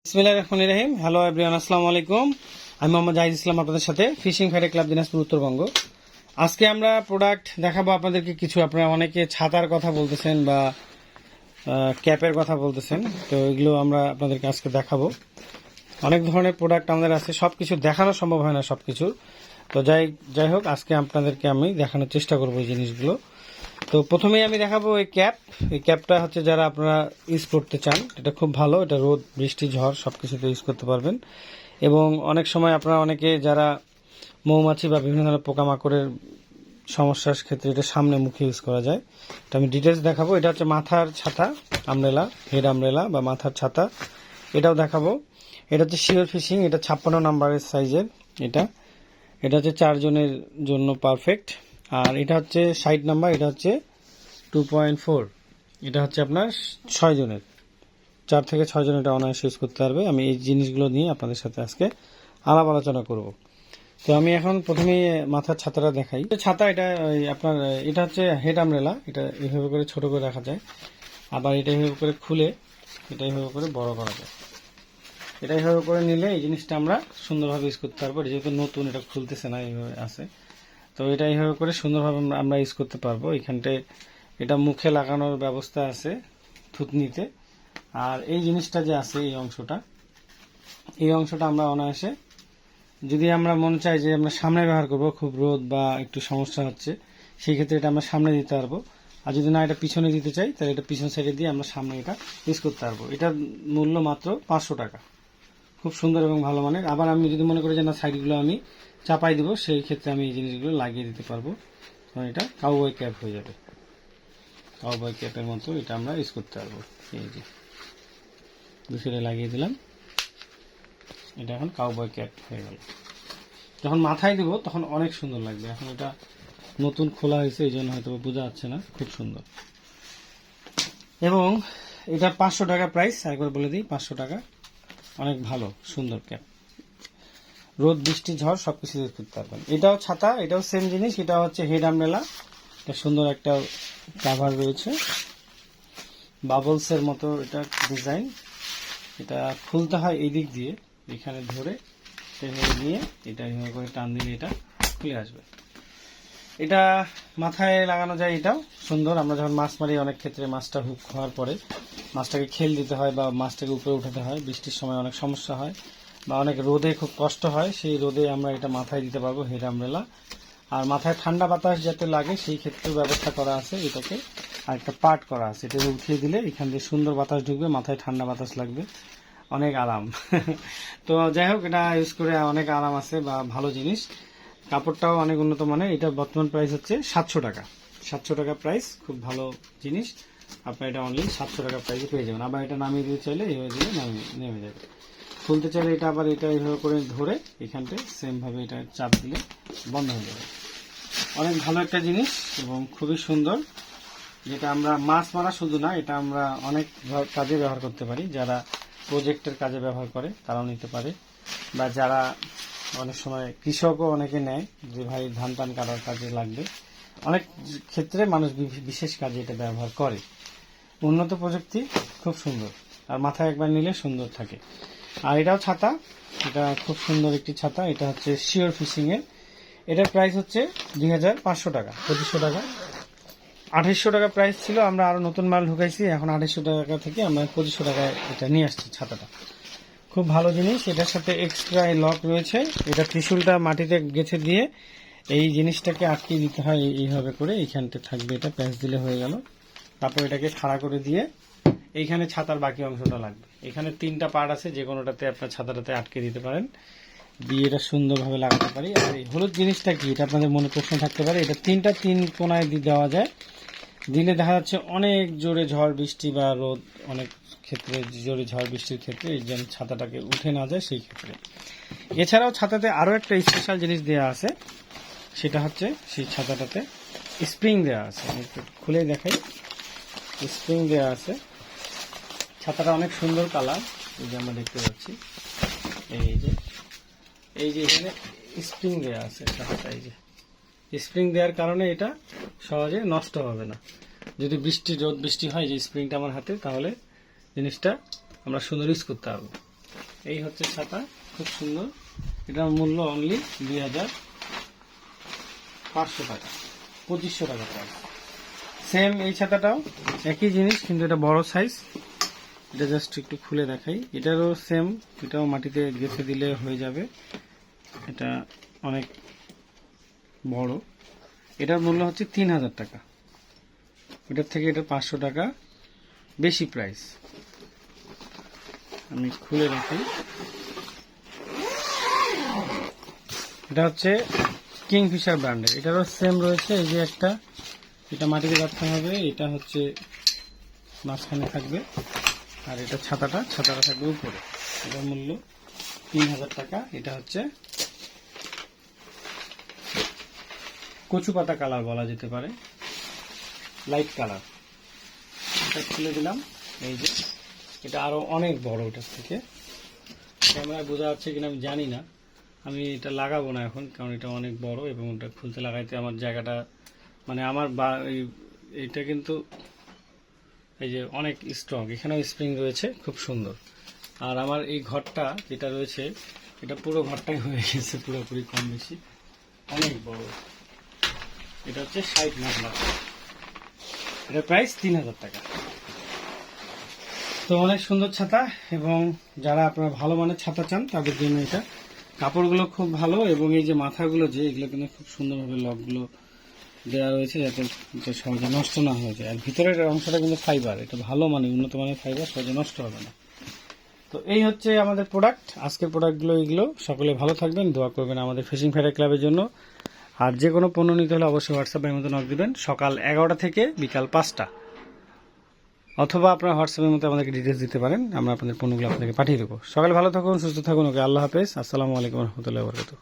বিসমিল্লাহির রহমানির রহিম। Hello everyone, আসসালামু আলাইকুম। আমি মোহাম্মদ জাহিদ ইসলাম, আপনাদের সাথে ফিশিং ফ্যাটে ক্লাব দিনাজপুর উত্তরবঙ্গ। আজকে আমরা প্রোডাক্ট দেখাবো আপনাদেরকে কিছু। আপনারা অনেকে ছাতার কথা বলতেছেন বা ক্যাপের কথা বলতেছেন, তো এগুলো আমরা আপনাদেরকে আজকে দেখাবো। অনেক ধরনের প্রোডাক্ট আমাদের আছে, সবকিছু দেখানো সম্ভব হয় না সবকিছু। তো যাই হোক, আজকে আপনাদেরকে আমি দেখানোর চেষ্টা করবো এই জিনিসগুলো। তো প্রথমেই আমি দেখাবো এই ক্যাপ। এই ক্যাপটা হচ্ছে যারা আপনারা ইউজ করতে চান, এটা খুব ভালো। এটা রোদ, বৃষ্টি, ঝড় সবকিছুতে ইউজ করতে পারবেন। এবং অনেক সময় আপনারা অনেকে যারা মৌমাছি বা বিভিন্ন ধরনের পোকামাকড়ের সমস্যার ক্ষেত্রে এটা সামনে মুখে ইউজ করা যায়। এটা আমি ডিটেলস দেখাবো। এটা হচ্ছে মাথার ছাতা, আমব্রেলা, হেড আমব্রেলা বা মাথার ছাতা, এটাও দেখাবো। এটা হচ্ছে শিওর ফিশিং, এটা 56 নাম্বারের সাইজের। এটা এটা হচ্ছে 4 জনের জন্য পারফেক্ট। আর এটা হচ্ছে 60 নাম্বার, এটা হচ্ছে 2.4। এটা হচ্ছে আপনার 6 জনের, 4 থেকে 6 জন এটা অনায়াসে ইউজ করতে পারবে। আমি এই জিনিসগুলো নিয়ে আপনাদের সাথে আজকে আলাপ আলোচনা করব। তো আমি এখন প্রথমে মাথার ছাতাটা দেখাই। ছাতা এটা আপনার, এটা হচ্ছে হেড আমব্রেলা। এটা এইভাবে করে ছোট করে রাখা যায়, আবার এটা এইভাবে করে খুলে এটা এইভাবে করে বড় করা যায়। এটা এইভাবে করে নিলে এই জিনিসটা আমরা সুন্দরভাবে ইউজ করতে পারবো। যেহেতু নতুন, এটা খুলতেছে না, এইভাবে আছে। তো এটা এইভাবে করে সুন্দরভাবে আমরা ইউজ করতে পারবো। এখানটায় এটা মুখে লাগানোর ব্যবস্থা আছে থুতনিতে। আর এই জিনিসটা যে আছে, এই অংশটা আমরা অনায়াসে, যদি আমরা মনে চাই যে আমরা সামনে ব্যবহার করব, খুব রোদ বা একটু সমস্যা হচ্ছে, সেই ক্ষেত্রে এটা আমরা সামনে দিতে পারবো। আর যদি না এটা পিছনে দিতে চাই, তাহলে এটা পিছন সাইডে দিয়ে আমরা সামনে এটা ইউজ করতে পারবো। এটার মূল্য মাত্র 500 টাকা। খুব সুন্দর এবং ভালো মানের। আবার আমি যদি মনে করি যে না, সাইডগুলো আমি চাপাই দিব, সেই ক্ষেত্রে আমি এই জিনিসগুলো লাগিয়ে দিতে পারবো। তখন এটা কাউবয় ক্যাপ হয়ে যাবে। কাউবয় ক্যাপের মতো এটা আমরা ইউজ করতে পারবো। এই যে দুশোটা লাগিয়ে দিলাম, এটা এখন কাউবয় ক্যাপ হয়ে গেল। যখন মাথায় দিব তখন অনেক সুন্দর লাগবে। এখন এটা নতুন খোলা হয়েছে, এই জন্য হয়তো বোঝা যাচ্ছে না, খুব সুন্দর। এবং এটা 500 টাকা প্রাইস, একবার বলে দিই, 500 টাকা। অনেক ভালো সুন্দর ক্যাপ, রোদ, বৃষ্টি, ঝড় সবকিছু ইউজ করতে পারবেন। এটাও ছাতা, এটাও সেম জিনিস। এটা হচ্ছে হেড আমব্রেলা। এটা সুন্দর একটা কাভার রয়েছে, বাবলসের মতো এটা ডিজাইন। এটা খুলতে হয় এই দিক দিয়ে, এখানে ধরে নিয়ে এটা এভাবে করে টান দিলে এটা খুলে আসবে। এটা মাথায় লাগানো যায়, এটাও সুন্দর। আমরা যখন মাছ মারি, অনেক ক্ষেত্রে মাছটা হুক হওয়ার পরে মাছটাকে খেল দিতে হয় বা মাছটাকে উপরে উঠাতে হয়, বৃষ্টির সময় অনেক সমস্যা হয় বা অনেক রোদে খুব কষ্ট হয়, সেই রোদে আমরা এটা মাথায় দিতে পারবো, হেড আমব্রেলা। আর মাথায় ঠান্ডা বাতাস যাতে লাগে সেই ক্ষেত্রে ব্যবস্থা করা আছে। এটাকে আর একটা পার্ট করা আছে, এটাকে উঠিয়ে দিলে এখান দিয়ে সুন্দর বাতাস ঢুকবে, মাথায় ঠান্ডা বাতাস লাগবে, অনেক আরাম। তো যাই হোক, এটা ইউজ করে অনেক আরাম আছে বা ভালো জিনিস। কাপড়টাও অনেক উন্নত মানের। এটা বর্তমান প্রাইস হচ্ছে 700 টাকা। 700 টাকা প্রাইস, খুব ভালো জিনিস। আপনার এটা অনলি 700 টাকা প্রাইসে পেয়ে যাবেন। আবার এটা নামিয়ে দিতে চাইলে এইভাবে দিলে নেমে যাবে। খুলতে চাইলে এটা আবার এটা এইভাবে করে ধরে এখানটায় সেম ভাবে এটা চাপ দিলে বন্ধ হয়ে যাবে। অনেক ভালো একটা জিনিস এবং খুবই সুন্দর, যেটা আমরা মাছ মারা শুধু না, এটা আমরা অনেক কাজে ব্যবহার করতে পারি। যারা প্রজেক্টের কাজে ব্যবহার করে তারাও নিতে পারে, বা যারা অনেক সময় কৃষকও অনেকে নেয় যে ভাই ধান টান কাটার কাজে লাগবে। অনেক ক্ষেত্রে মানুষ বিশেষ কাজে এটা ব্যবহার করে। উন্নত প্রযুক্তি, খুব সুন্দর। আর মাথায় একবার নিলে সুন্দর থাকে। আর এটাও ছাতা, এটা খুব সুন্দর একটি ছাতা। এটা হচ্ছে শিওর ফিশিং এর। এটার প্রাইস হচ্ছে 2500 টাকা, 2500 টাকা। 2800 টাকা প্রাইস ছিল, আমরা আরো নতুন মাল ঢুকাইছি। এখন 2800 টাকা থেকে আমরা 2500 টাকায় এটা নিয়ে আসছি ছাতাটা। খুব ভালো জিনিস। এটার সাথে এক্সট্রা লক রয়েছে। এটা ত্রিশূলটা মাটিতে গেঁথে দিয়ে এই জিনিসটাকে আটকে দিতে হয় এইভাবে করে। এইখানটা থাকবে, এটা প্যাঁচ দিলে হয়ে গেল। তারপর এটাকে খাড়া করে দিয়ে এইখানে ছাতার বাকি অংশটা লাগবে। এখানে 3টা পার্ট আছে, যে কোনোটাতে আপনার ছাতাটাতে আটকে দিতে পারেন, দিয়ে এটা সুন্দরভাবে লাগাতে পারি। আর এই হলুদ জিনিসটা কি, এটা আপনাদের মনে প্রশ্ন থাকতে পারে। এটা 3 কোণায় দেওয়া যায়। দিলে দেখা যাচ্ছে অনেক জোরে ঝড় বৃষ্টি বা রোদ, অনেক ক্ষেত্রে জোরে ঝড় বৃষ্টির ক্ষেত্রে এই যেন ছাতাটাকে উঠে না যায় সেই ক্ষেত্রে। এছাড়াও ছাতাতে আরো একটা স্পেশাল জিনিস দেওয়া আছে, সেটা হচ্ছে সেই ছাতাটাতে স্প্রিং দেওয়া আছে। আমি একটু খুলে দেখাই। স্প্রিং দেওয়া আছে। ছাতাটা অনেক সুন্দর কালার, এই যে আমরা দেখতে পাচ্ছি। এই যে এখানে স্প্রিং দেওয়া আছে ছাতাটা। এই যে স্প্রিং দেওয়ার কারণে এটা সহজে নষ্ট হবে না। যদি রোদ বৃষ্টি হয়, যে স্প্রিংটা আমার হাতে, তাহলে জিনিসটা আমরা সুন্দর ইউজ করতে পারবো। এই হচ্ছে ছাতা, খুব সুন্দর। এটার মূল্য অনলি 2500 টাকা, 2500 টাকা প্রাইস। সেম এই ছাতাটাও একই জিনিস, কিন্তু এটা বড় সাইজ। এটা জাস্ট একটু খুলে দেখাই। এটারও সেম, এটাও মাটিতে গেঁথে দিলে হয়ে যাবে। এটা অনেক বড়। এটার মূল্য হচ্ছে 3000 টাকা। এটার থেকে এটা 500 টাকা বেশি প্রাইস। আমি খুলে রাখি। এটা হচ্ছে কিংফিশার ব্র্যান্ডের। এটারও সেম রয়েছে। এই যে একটা, এটা মাটিতে রাখতে হবে, এটা হচ্ছে মাঝখানে থাকবে, আর এটা ছাতাটা থাকবে উপরে। এটার মূল্য 3000 টাকা। এটা হচ্ছে কচু পাতা কালার বলা যেতে পারে, লাইট কালার। এটা খুলে দিলাম। এই যে এটা আরো অনেক বড়, এটার থেকে ক্যামেরায় বোঝা যাচ্ছে কিনা আমি জানি না। আমি এটা লাগাবো না এখন, কারণ এটা অনেক বড় এবং এটা খুলতে লাগাইতে আমার জায়গাটা, মানে আমার এইটা কিন্তু এই যে অনেক স্ট্রং, এখানেও স্প্রিং রয়েছে, খুব সুন্দর। আর আমার এই ঘরটা যেটা রয়েছে, এটা পুরো ঘরটাই হয়ে গেছে পুরোপুরি, কম বেশি অনেক বড়। এটা হচ্ছে 60 নাম্বার। এটা প্রাইস 3000 টাকা। তো অনেক সুন্দর ছাতা, এবং যারা আপনারা ভালো মানের ছাতা চান তাদের জন্য এটা। কাপড়গুলো খুব ভালো, এবং এই যে মাথাগুলো যে এগুলো কিন্তু খুব সুন্দরভাবে লকগুলো দেওয়া রয়েছে, যাতে এটা সহজে নষ্ট না হয়ে যায়। আর ভিতরের অংশটা কিন্তু ফাইবার, এটা ভালো মানে উন্নত মানের ফাইবার, সহজে নষ্ট হবে না। তো এই হচ্ছে আমাদের প্রোডাক্ট, আজকের প্রোডাক্টগুলো এগুলো। সকলে ভালো থাকবেন, দোয়া করবেন আমাদের ফিশিং ফাইটার ক্লাবের জন্য। আর যে কোনো পণ্য নিতে হলে অবশ্যই হোয়াটসঅ্যাপের মধ্যে নক দিবেন, সকাল 11টা থেকে বিকাল 5টা, অথবা আপনার হোয়াটসঅ্যাপের মধ্যে আমাদেরকে ডিটেলস দিতে পারেন, আমরা আপনাদের পণ্যগুলো আপনাদেরকে পাঠিয়ে দেবো। সকালে ভালো থাকুন, সুস্থ থাকুন। ওকে, আল্লাহ হাফেজ, আসসালামু আলাইকুম রহমতুল্লাহ বরকাতুহু।